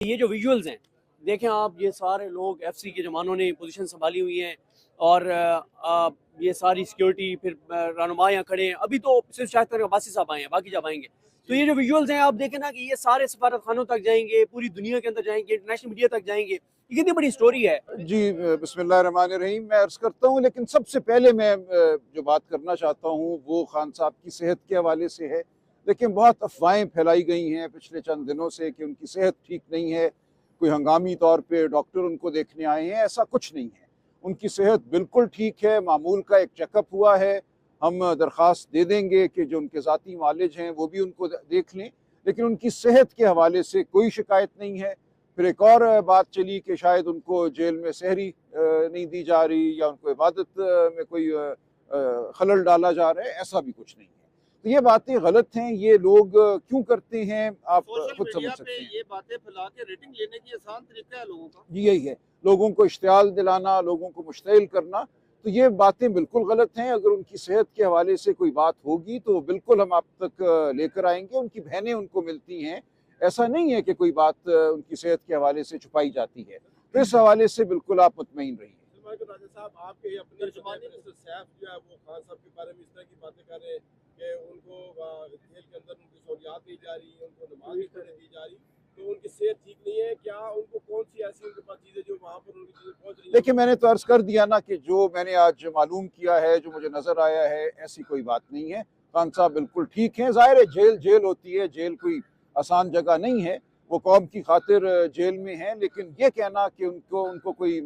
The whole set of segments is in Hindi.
ये जो विजुअल्स हैं, देखें आप, ये सारे लोग एफसी के जवानों ने पोजीशन संभाली हुई हैं और ये सारी सिक्योरिटी, फिर रहनुमा यहाँ खड़े हैं। अभी तो सिर्फ शायद तक अब्बासी साहब आए हैं, बाकी जब आएंगे तो ये जो विजुअल्स हैं आप देखें ना कि ये सारे सफारत खानों तक जाएंगे, पूरी दुनिया के अंदर जाएंगे, इंटरनेशनल मीडिया तक जाएंगे। ये कितनी बड़ी स्टोरी है। जी, बिस्मिल्लाहिर्रहमानिर्रहीम। मैं अर्ज़ करता हूँ, लेकिन सबसे पहले मैं जो बात करना चाहता हूँ वो खान साहब की सेहत के हवाले से है। लेकिन बहुत अफवाहें फैलाई गई हैं पिछले चंद दिनों से कि उनकी सेहत ठीक नहीं है, कोई हंगामी तौर पे डॉक्टर उनको देखने आए हैं। ऐसा कुछ नहीं है, उनकी सेहत बिल्कुल ठीक है। मामूल का एक चेकअप हुआ है। हम दरख्वास्त दे देंगे कि जो उनके ज़ाती मालिज हैं वो भी उनको देख लें, लेकिन उनकी सेहत के हवाले से कोई शिकायत नहीं है। फिर एक और बात चली कि शायद उनको जेल में सहरी नहीं दी जा रही या उनको इबादत में कोई खलल डाला जा रहा है। ऐसा भी कुछ नहीं है। तो ये बातें गलत हैं। ये लोग क्यों करते हैं आप खुद समझ सकते हैं। ये बातें फैला के रेटिंग लेने की आसान तरीका है लोगों का। जी, यही है, लोगों को इश्तियाल दिलाना, लोगों को मुश्तिल करना। तो ये बातें बिल्कुल गलत हैं। अगर उनकी सेहत के हवाले से कोई बात होगी तो बिल्कुल हम आप तक लेकर आएंगे। उनकी बहनें उनको मिलती हैं। ऐसा नहीं है कि कोई बात उनकी सेहत के हवाले से छुपाई जाती है। तो इस हवाले से बिल्कुल आप मुतमईन रहिए। आपके अपने सैफ जो है वो खान साहब के बारे में इस तरह की बातें कर रहे हैं कि उनको जेल के अंदर उनकी सहूलियात दी जा रही है, उनको नमाज नहीं पढ़ने दी जा रही, तो उनकी सेहत ठीक नहीं है। क्या उनको कौन सी ऐसी उनके पास चीज़ें जो वहाँ पर उनकी चीज़ें पहुँच रही है? देखिए, मैंने तो अर्ज़ कर दिया ना कि जो मैंने आज मालूम किया है, जो मुझे नज़र आया है, ऐसी कोई बात नहीं है। खान साहब बिल्कुल ठीक हैं। ज़ाहिर है जेल जेल होती है, जेल कोई आसान जगह नहीं है। वो कौम की खातिर जेल में हैं, लेकिन ये कहना कि उनको कोई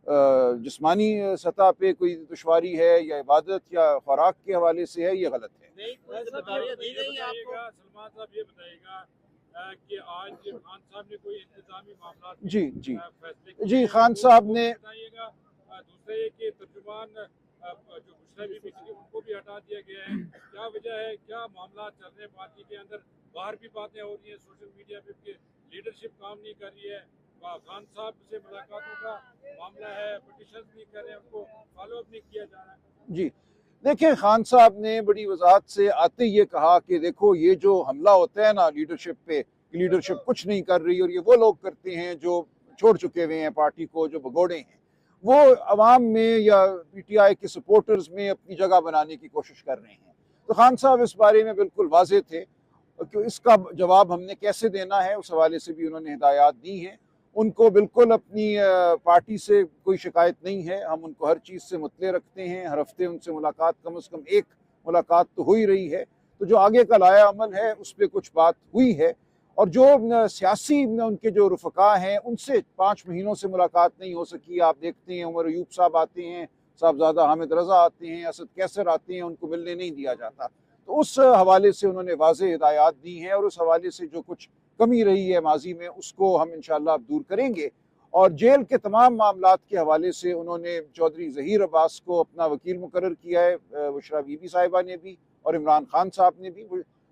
जिस्मानी सतह पे कोई दुश्वारी है या इबादत या खुराक के हवाले से है, ये गलत है। सलमान साहब ये बताइएगा कि आज खान साहब ने कोई इंतजामी मामला जी जी जी, खान साहब ने दूसरे के तर्जुमान जो बुशरा बीबी थी उनको भी हटा दिया गया है। क्या वजह है, क्या मामला चल रहे हैं पार्टी के अंदर? बाहर भी बातें हो रही है, सोशल मीडिया पे लीडरशिप काम नहीं कर रही है। खान साहब से मुलाकातों का मामला है, पिटिशन नहीं कर रहे हैं, उनको फॉलो अप नहीं किया जा रहा है। जी, देखिए, खान साहब ने बड़ी वजाहत से आते ये कहा कि देखो, ये जो हमला होता है ना लीडरशिप पे, लीडरशिप कुछ नहीं कर रही और ये वो लोग करते हैं जो छोड़ चुके हुए हैं पार्टी को, जो भगोड़े हैं। वो अवाम में या पीटीआई के सपोर्टर्स में अपनी जगह बनाने की कोशिश कर रहे हैं। तो खान साहब इस बारे में बिल्कुल वाज़ेह थे कि इसका जवाब हमने कैसे देना है, उस हवाले से भी उन्होंने हिदायत दी हैं। उनको बिल्कुल अपनी पार्टी से कोई शिकायत नहीं है। हम उनको हर चीज़ से मुतले रखते हैं। हर हफ्ते उनसे मुलाकात, कम से कम एक मुलाकात तो हो ही रही है। तो जो आगे का लाया अमल है उस पर कुछ बात हुई है। और जो सियासी उनके जो रुफ़का हैं उनसे 5 महीनों से मुलाकात नहीं हो सकी। आप देखते हैं उमर अयूब साहब आते हैं, साहबजादा हामिद रज़ा आते हैं, असद कैसर आते हैं, उनको मिलने नहीं दिया जाता। तो उस हवाले से उन्होंने वाज़ेह हिदायत दी हैं और उस हवाले से जो कुछ कमी रही है माजी में उसको हम इंशाअल्लाह अब दूर करेंगे। और जेल के तमाम मामलात के हवाले से उन्होंने चौधरी ज़हीर अब्बास को अपना वकील मुकर्रर किया है, बुशरा बीबी साहिबा ने भी और इमरान खान साहब ने भी।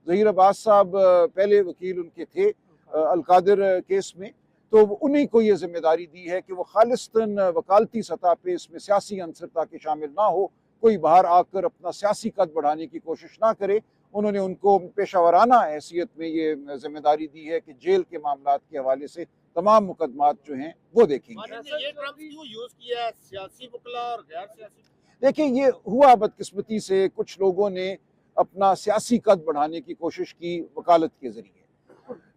ज़हीर अब्बास साहब पहले वकील उनके थे अलकादिर केस में, तो उन्हीं को ये जिम्मेदारी दी है कि वो खालिस्तन वकालती सतह पे इसमें सियासी अंसर ताकि शामिल ना हो, कोई बाहर आकर अपना सियासी कद बढ़ाने की कोशिश ना करे। उन्होंने उनको पेशावराना हैसियत में ये जिम्मेदारी दी है कि जेल के मामलात के हवाले से तमाम मुकदमात जो हैं वो देखेंगे। ये ट्रम्प क्यों यूज किया है, सियासी वकला और गैर सियासी? देखिए, ये हुआ बदकिस्मती से, कुछ लोगों ने अपना सियासी कद बढ़ाने की कोशिश की वकालत के ज़रिए।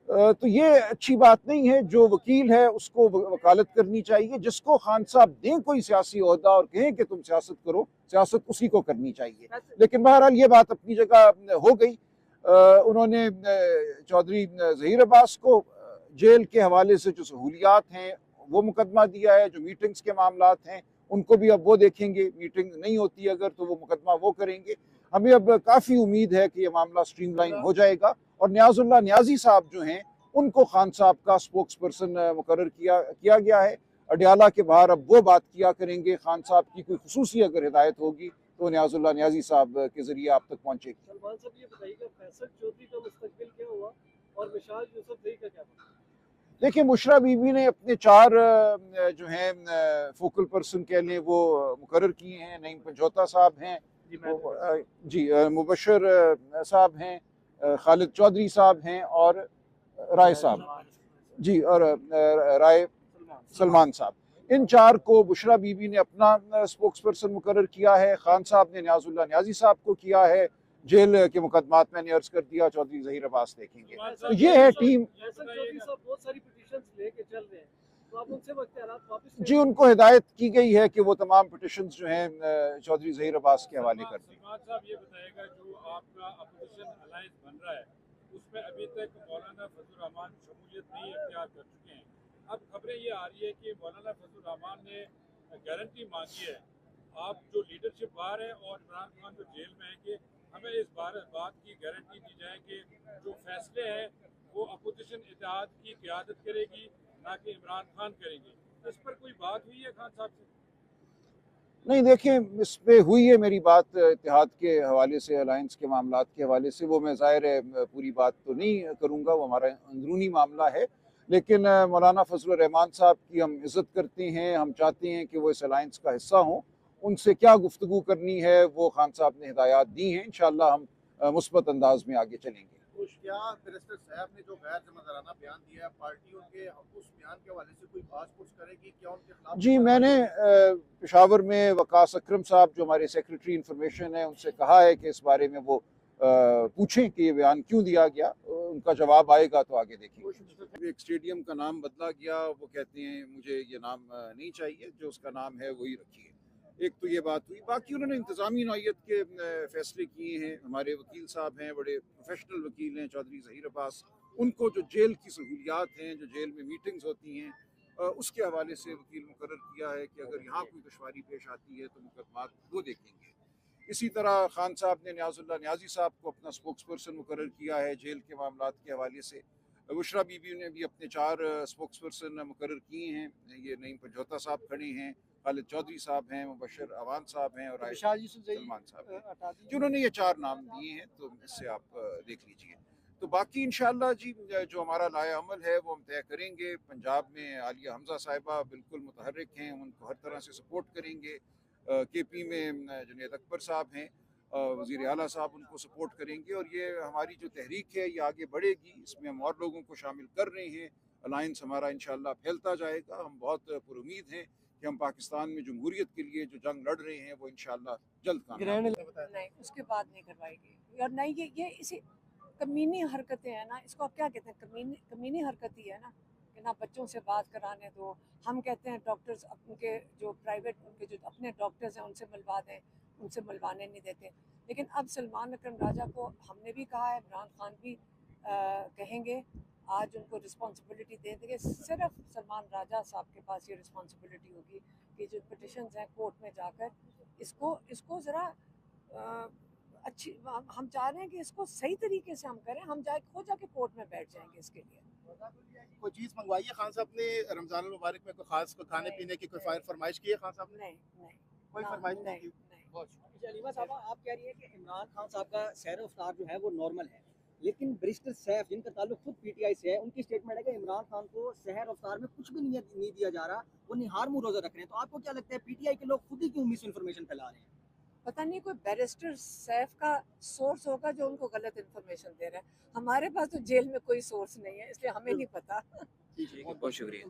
तो ये अच्छी बात नहीं है। जो वकील है उसको वकालत करनी चाहिए। जिसको खान साहब दें कोई सियासी ओहदा और कहें कि तुम सियासत करो, सियासत उसी को करनी चाहिए। लेकिन बहरहाल ये बात अपनी जगह हो गई। उन्होंने चौधरी ज़हीर अब्बास को जेल के हवाले से जो सहूलियात हैं वो मुकदमा दिया है। जो मीटिंग्स के मामलात हैं उनको भी अब वो देखेंगे। मीटिंग नहीं होती अगर तो वो मुकदमा वो करेंगे। हमें अब काफ़ी उम्मीद है कि ये मामला स्ट्रीमलाइन हो जाएगा। और नियाज़ुल्लाह नियाज़ी साहब जो हैं उनको खान साहब का स्पोक्स पर्सन मुकर्रर किया गया है। अडियाला के बाहर अब वो बात किया करेंगे। खान साहब की कोई खुसूसी अगर हिदायत होगी तो नियाज़ुल्लाह नियाज़ी साहब के ज़रिए आप तक पहुँचेगी। सलमान साहब ये बताइएगा, फैसल चौधरी का मुस्तकबिल क्या हुआ और मिशाल यूसुफजई का क्या? देखिए, बुशरा बीबी ने अपने 4 जो हैं फोकल पर्सन कह लें वो मुकर्रर किए हैं। नईम पंजोता साहब हैं जी, मुबशर साहब हैं, खालिद चौधरी साहब हैं और राय साहब। जी, और राय सलमान साहब, इन 4 को बुशरा बीबी ने अपना स्पोक्स पर्सन मुकर्रर किया है। खान साहब ने न्याजुल्लाह न्याजी साहब को किया है। जेल के मुकदमात मैंने अर्ज कर दिया, चौधरी ज़हीर अब्बास देखेंगे। तो ये है टीम। बहुत सारी पिटीशंस लेके चल रहे हैं, तो आप उनसे वापस जी, उनको हिदायत की गई है कि वो तमाम पिटिशंस जो हैं चौधरी ज़हीर अब्बास के हवाले कर दें। सलमान साहब ये बताएगा, जो आपका अपोजिशन अलायंस बन रहा है उसमें अभी तक मौलाना फजल रहमान शमूलियत नहीं अख्तियार कर चुके हैं। अब खबरें ये आ रही है कि मौलाना फजल रहमान ने गारंटी मांगी है, आप जो लीडरशिप बाहर है और इमरान खान जो जेल में है, कि हमें इस बात की गारंटी दी जाए कि जो फैसले हैं वो अपोजिशन इत्तेहाद की क़यादत करेगी, ना कि इमरान खान करेंगे। इस पर कोई बात हुई है खान साहब से? नहीं, देखें, इस पे हुई है मेरी बात इत्तेहाद के हवाले से, अलायंस के मामलात के हवाले से। वो मैं ज़ाहिर है पूरी बात तो नहीं करूँगा, वो हमारा अंदरूनी मामला है। लेकिन मौलाना फजल रहमान साहब की हम इज़्ज़त करते हैं, हम चाहते हैं कि वो इस अलायंस का हिस्सा हों। उनसे क्या गुफ्तगू करनी है वो खान साहब ने हिदायत दी हैं। इंशाअल्लाह हम मुस्बत अंदाज में आगे चलेंगे। क्या बैरिस्टर साहब ने जो गैर जिम्मेदाराना बयान दिया है, पार्टी उनके उस बयान के हवाले से कोई बात कुछ करेगी? क्या उनके खिलाफ? जी, मैंने पेशावर में वकास अकरम साहब जो हमारे सेक्रेटरी इंफॉर्मेशन है उनसे कहा है कि इस बारे में वो पूछें कि ये बयान क्यों दिया गया। उनका जवाब आएगा तो आगे देखेंगे। एक स्टेडियम का नाम बदला गया, वो कहते हैं मुझे ये नाम नहीं चाहिए, जो उसका नाम है वही रखिए। एक तो ये बात हुई। बाकी उन्होंने इंतज़ामी नौइयत के फैसले किए हैं। हमारे वकील साहब हैं, बड़े प्रोफेशनल वकील हैं, चौधरी ज़हीर अब्बास। उनको जो जेल की सहूलियात हैं, जो जेल में मीटिंग्स होती हैं, उसके हवाले से वकील मुकर्रर किया है कि अगर यहाँ कोई दुश्वारी पेश आती है तो मुकदमात वो देखेंगे। इसी तरह खान साहब ने न्याजुल्लाह न्याजी साहब को अपना स्पोक्स पर्सन मुकर्रर किया है जेल के मामलात के हवाले से। बुशरा बीबी ने भी अपने 4 स्पोक्स पर्सन मुकर्रर किए हैं। ये नईम पंजोता साहब खड़े हैं, खालिद चौधरी साहब हैं, मुबशर अवान साहब हैं और सलमान साहब हैं, जिन्होंने ये 4 नाम दिए हैं। तो इससे आप देख लीजिए। तो बाकी इंशाअल्लाह जी, जो हमारा लाया अमल है वो हम तय करेंगे। पंजाब में आलिया हमजा साहिबा बिल्कुल मुतहर्रिक हैं, उनको हर तरह से सपोर्ट करेंगे। केपी में जुनैद अकबर साहब हैं, वज़ीर आला साहब उनको सपोर्ट करेंगे। और ये हमारी जो तहरीक है ये आगे बढ़ेगी, इसमें हम और लोगों को शामिल कर रहे हैं। अलायंस हमारा इंशाअल्लाह फैलता जाएगा। हम बहुत पुरुमीद हैं कि हम पाकिस्तान में जमहूरियत के लिए जो जंग लड़ रहे हैं वो इंशाअल्लाह जल्द कामयाब होगा। नहीं, उसके बाद नहीं करवाएगी। और नहीं, ये इसी कमीनी हरकतें हैं ना, इसको आप क्या कहते हैं? कमीनी हरकत ही है ना, कि ना बच्चों से बात कराने दो। हम कहते हैं डॉक्टर्स उनके जो प्राइवेट, उनके जो अपने डॉक्टर्स हैं उनसे मिलवा दें, उनसे मिलवाने नहीं देते। लेकिन अब सलमान अकरम राजा को हमने भी कहा है, इमरान खान भी कहेंगे, आज उनको रिस्पॉन्सिबिलिटी दे देंगे। सिर्फ सलमान राजा साहब के पास ये रिस्पॉन्सिबिलिटी होगी कि जो पिटिशंस हैं कोर्ट में जाकर इसको ज़रा अच्छी, हम चाह रहे हैं कि इसको सही तरीके से हम करें। हम खुद जाके कोर्ट में बैठ जाएंगे इसके लिए। कोई चीज़ मंगवाई है खान साहब ने रमजान मुबारक में? कोई खास खाने पीने की कोई फरमाइश की है खान साहब ने? नहीं, कोई फरमाइश नहीं की? अलीमा साहब, आप कह रही है कि इमरान खान साहब का सैर अफ्तार जो है वो नॉर्मल है, लेकिन बैरिस्टर सैफ जिनका ताल्लुक खुद पीटीआई से है, उनकी स्टेटमेंट है कि इमरान खान को सहर अफ्तार में कुछ भी नहीं दिया जा रहा, वो निहार मुँह रोजा रख रहे हैं। तो आपको क्या लगता है पीटीआई के लोग खुद ही क्यों मिस इन्फॉर्मेशन फैला रहे हैं? पता नहीं, कोई बैरिस्टर सैफ का सोर्स होगा जो उनको गलत इन्फॉर्मेशन दे रहा है। हमारे पास तो जेल में कोई सोर्स नहीं है, इसलिए हमें नहीं पता। बहुत शुक्रिया।